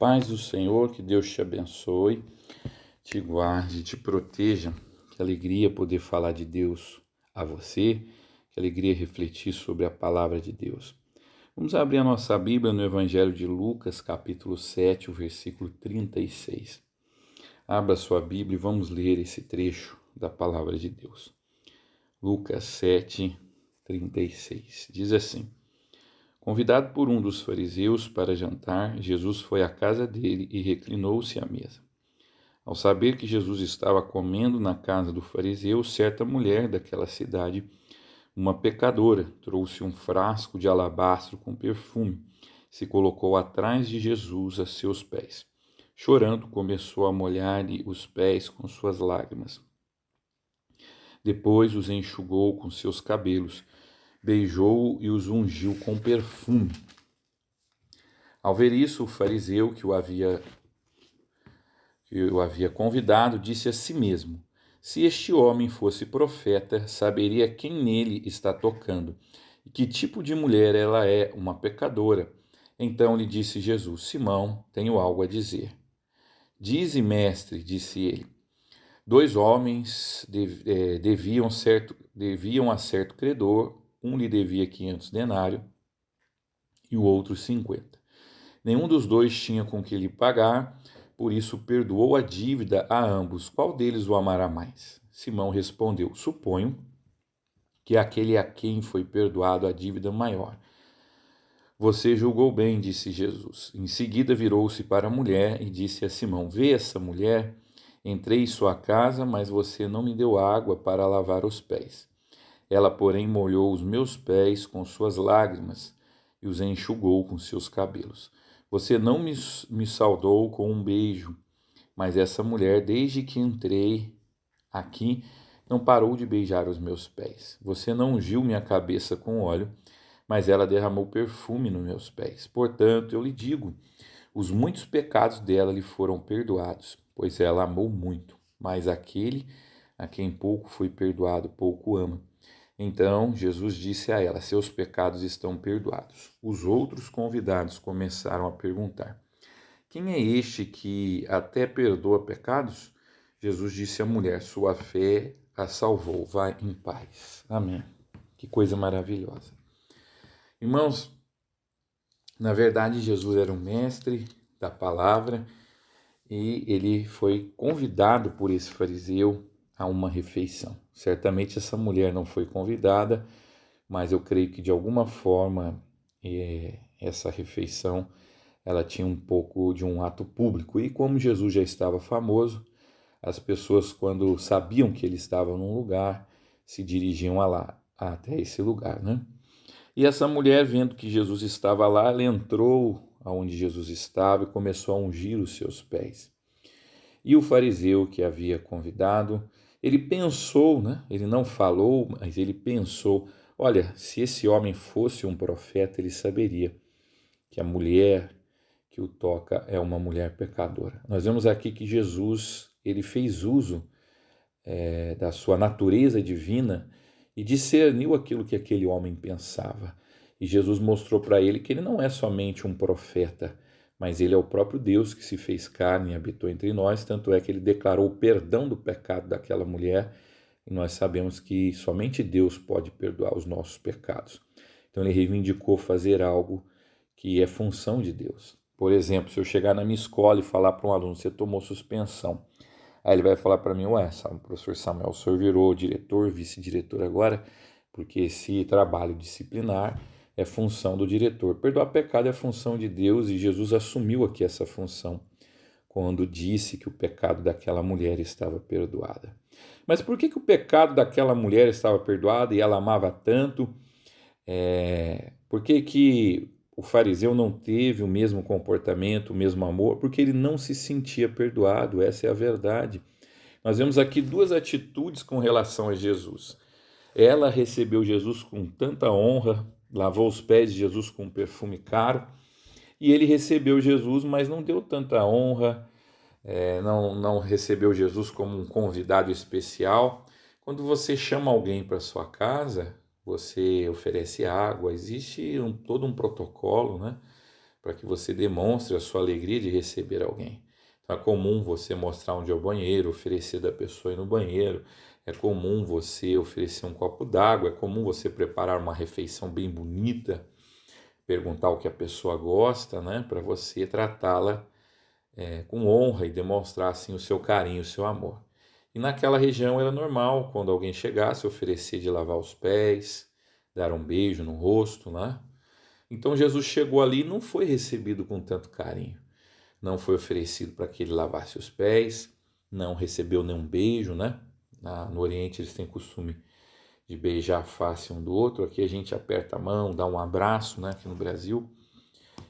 paz do Senhor, que Deus te abençoe, te guarde, te proteja. Que alegria poder falar de Deus a você, que alegria refletir sobre a palavra de Deus. Vamos abrir a nossa Bíblia no Evangelho de Lucas, capítulo 7, o versículo 36. Abra sua Bíblia e vamos ler esse trecho da palavra de Deus. Lucas 7, 36. Diz assim: Convidado por um dos fariseus para jantar, Jesus foi à casa dele e reclinou-se à mesa. Ao saber que Jesus estava comendo na casa do fariseu, certa mulher daquela cidade, uma pecadora, trouxe um frasco de alabastro com perfume, se colocou atrás de Jesus a seus pés. Chorando, começou a molhar-lhe os pés com suas lágrimas. Depois os enxugou com seus cabelos, beijou-o e os ungiu com perfume. Ao ver isso, o fariseu que o havia convidado disse a si mesmo: Se este homem fosse profeta, saberia quem nele está tocando e que tipo de mulher ela é, uma pecadora. Então lhe disse Jesus: Simão, tenho algo a dizer. Dize, mestre, disse ele. 2 homens deviam a certo credor, um lhe devia 500 denários e o outro 50. Nenhum dos dois tinha com que lhe pagar, por isso perdoou a dívida a ambos. Qual deles o amará mais? Simão respondeu: Suponho que aquele a quem foi perdoado a dívida maior. Você julgou bem, disse Jesus. Em seguida virou-se para a mulher e disse a Simão: Vê essa mulher? Entrei em sua casa, mas você não me deu água para lavar os pés. Ela, porém, molhou os meus pés com suas lágrimas e os enxugou com seus cabelos. Você não me saudou com um beijo, mas essa mulher, desde que entrei aqui, não parou de beijar os meus pés. Você não ungiu minha cabeça com óleo, mas ela derramou perfume nos meus pés. Portanto, eu lhe digo, os muitos pecados dela lhe foram perdoados, pois ela amou muito. Mas aquele a quem pouco foi perdoado, pouco ama. Então Jesus disse a ela: Seus pecados estão perdoados. Os outros convidados começaram a perguntar: Quem é este que até perdoa pecados? Jesus disse à mulher: Sua fé a salvou. Vai em paz. Amém. Que coisa maravilhosa. Irmãos, na verdade Jesus era um mestre da palavra e ele foi convidado por esse fariseu a uma refeição. Certamente essa mulher não foi convidada, mas eu creio que de alguma forma essa refeição ela tinha um pouco de um ato público. E como Jesus já estava famoso, as pessoas, quando sabiam que ele estava num lugar, se dirigiam até esse lugar, né? E essa mulher, vendo que Jesus estava lá, ela entrou aonde Jesus estava e começou a ungir os seus pés. E o fariseu que havia convidado, ele pensou, né? Ele não falou, mas ele pensou: olha, se esse homem fosse um profeta, ele saberia que a mulher que o toca é uma mulher pecadora. Nós vemos aqui que Jesus, ele fez uso da sua natureza divina e discerniu aquilo que aquele homem pensava. E Jesus mostrou para ele que ele não é somente um profeta, mas ele é o próprio Deus que se fez carne e habitou entre nós, tanto é que ele declarou o perdão do pecado daquela mulher, e nós sabemos que somente Deus pode perdoar os nossos pecados. Então ele reivindicou fazer algo que é função de Deus. Por exemplo, se eu chegar na minha escola e falar para um aluno: você tomou suspensão, aí ele vai falar para mim: ué, professor Samuel, o senhor virou diretor, vice-diretor agora, porque esse trabalho disciplinar é função do diretor. Perdoar pecado é função de Deus e Jesus assumiu aqui essa função quando disse que o pecado daquela mulher estava perdoada. Mas por que o pecado daquela mulher estava perdoado e ela amava tanto? Por que o fariseu não teve o mesmo comportamento, o mesmo amor? Porque ele não se sentia perdoado, essa é a verdade. Nós vemos aqui 2 atitudes com relação a Jesus. Ela recebeu Jesus com tanta honra, lavou os pés de Jesus com um perfume caro, e ele recebeu Jesus, mas não deu tanta honra, não recebeu Jesus como um convidado especial. Quando você chama alguém para sua casa, você oferece água, existe todo um protocolo, né? para que você demonstre a sua alegria de receber alguém. Então, é comum você mostrar onde é o banheiro, oferecer da pessoa ir no banheiro, é comum você oferecer um copo d'água, é comum você preparar uma refeição bem bonita, perguntar o que a pessoa gosta, né, para você tratá-la com honra e demonstrar assim o seu carinho, o seu amor. E naquela região era normal, quando alguém chegasse, oferecer de lavar os pés, dar um beijo no rosto, né? Então Jesus chegou ali e não foi recebido com tanto carinho. Não foi oferecido para que ele lavasse os pés, não recebeu nenhum beijo, né? No Oriente eles têm costume de beijar a face um do outro, aqui a gente aperta a mão, dá um abraço, né? Aqui no Brasil.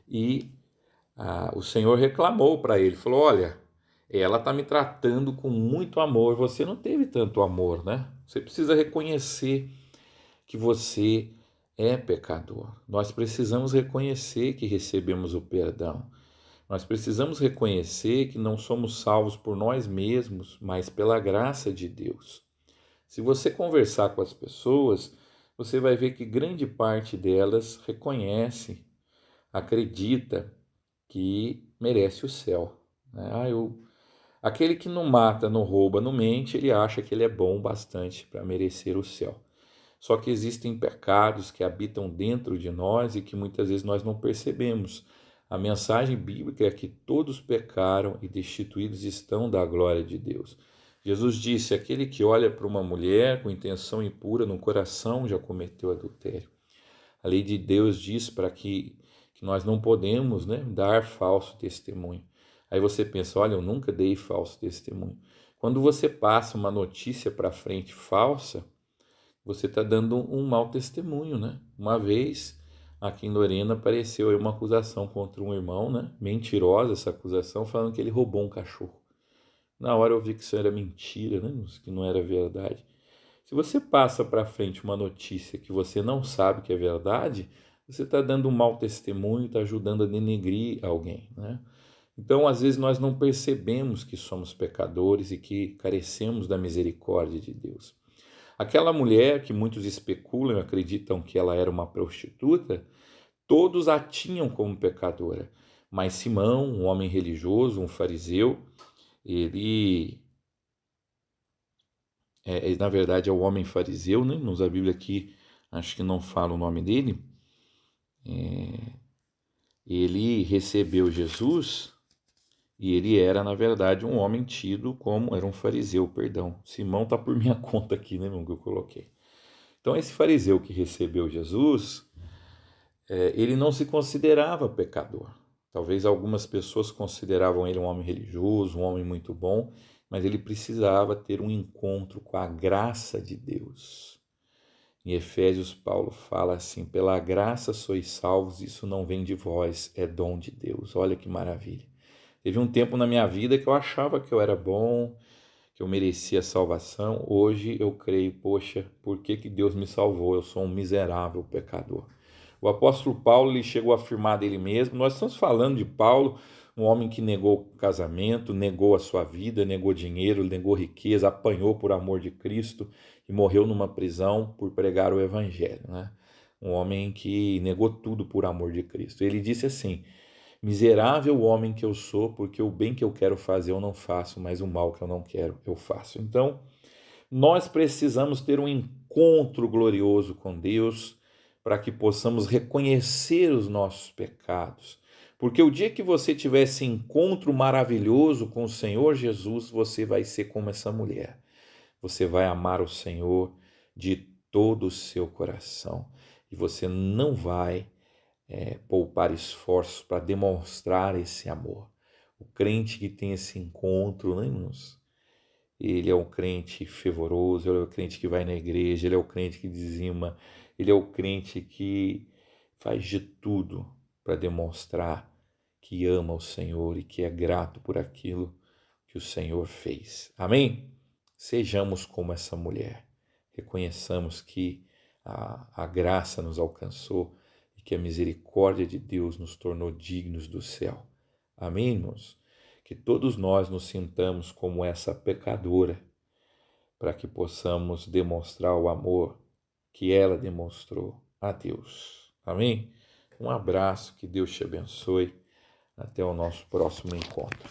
E o Senhor reclamou para ele, falou: olha, ela está me tratando com muito amor, você não teve tanto amor, né? Você precisa reconhecer que você é pecador. Nós precisamos reconhecer que recebemos o perdão. Nós precisamos reconhecer que não somos salvos por nós mesmos, mas pela graça de Deus. Se você conversar com as pessoas, você vai ver que grande parte delas reconhece, acredita que merece o céu. Né? Aquele que não mata, não rouba, não mente, ele acha que ele é bom bastante para merecer o céu. Só que existem pecados que habitam dentro de nós e que muitas vezes nós não percebemos. A mensagem bíblica é que todos pecaram e destituídos estão da glória de Deus. Jesus disse: aquele que olha para uma mulher com intenção impura no coração já cometeu adultério. A lei de Deus diz para que nós não podemos, né, dar falso testemunho. Aí você pensa: olha, eu nunca dei falso testemunho. Quando você passa uma notícia para frente falsa, você está dando um mau testemunho, né? Uma vez, aqui em Lorena, apareceu aí uma acusação contra um irmão, né? Mentirosa essa acusação, falando que ele roubou um cachorro. Na hora eu vi que isso era mentira, né? Que não era verdade. Se você passa para frente uma notícia que você não sabe que é verdade, você está dando um mau testemunho, está ajudando a denegrir alguém, né? Então, às vezes, nós não percebemos que somos pecadores e que carecemos da misericórdia de Deus. Aquela mulher que muitos especulam e acreditam que ela era uma prostituta, todos a tinham como pecadora. Mas Simão, um homem religioso, um fariseu, ele na verdade é o homem fariseu, né? Nos a Bíblia aqui acho que não fala o nome dele. Ele recebeu Jesus e ele era, na verdade, um homem tido como, era um fariseu, perdão. Simão está por minha conta aqui, né, irmão, que eu coloquei. Então, esse fariseu que recebeu Jesus, ele não se considerava pecador. Talvez algumas pessoas consideravam ele um homem religioso, um homem muito bom, mas ele precisava ter um encontro com a graça de Deus. Em Efésios, Paulo fala assim: pela graça sois salvos, isso não vem de vós, é dom de Deus. Olha que maravilha. Teve um tempo na minha vida que eu achava que eu era bom, que eu merecia salvação. Hoje eu creio, poxa, por que Deus me salvou? Eu sou um miserável pecador. O apóstolo Paulo ele chegou a afirmar dele mesmo. Nós estamos falando de Paulo, um homem que negou o casamento, negou a sua vida, negou dinheiro, negou riqueza, apanhou por amor de Cristo e morreu numa prisão por pregar o evangelho, né? Um homem que negou tudo por amor de Cristo. Ele disse assim: miserável homem que eu sou, porque o bem que eu quero fazer eu não faço, mas o mal que eu não quero eu faço. Então, nós precisamos ter um encontro glorioso com Deus para que possamos reconhecer os nossos pecados. Porque o dia que você tiver esse encontro maravilhoso com o Senhor Jesus, você vai ser como essa mulher. Você vai amar o Senhor de todo o seu coração. E você não vai poupar esforços para demonstrar esse amor. O crente que tem esse encontro, né, irmãos? Ele é um crente fervoroso, ele é o crente que vai na igreja, ele é o crente que dizima, ele é o crente que faz de tudo para demonstrar que ama o Senhor e que é grato por aquilo que o Senhor fez. Amém? Sejamos como essa mulher. Reconheçamos que a graça nos alcançou e que a misericórdia de Deus nos tornou dignos do céu. Amém, irmãos? Que todos nós nos sintamos como essa pecadora, para que possamos demonstrar o amor que ela demonstrou a Deus. Amém? Um abraço, que Deus te abençoe. Até o nosso próximo encontro.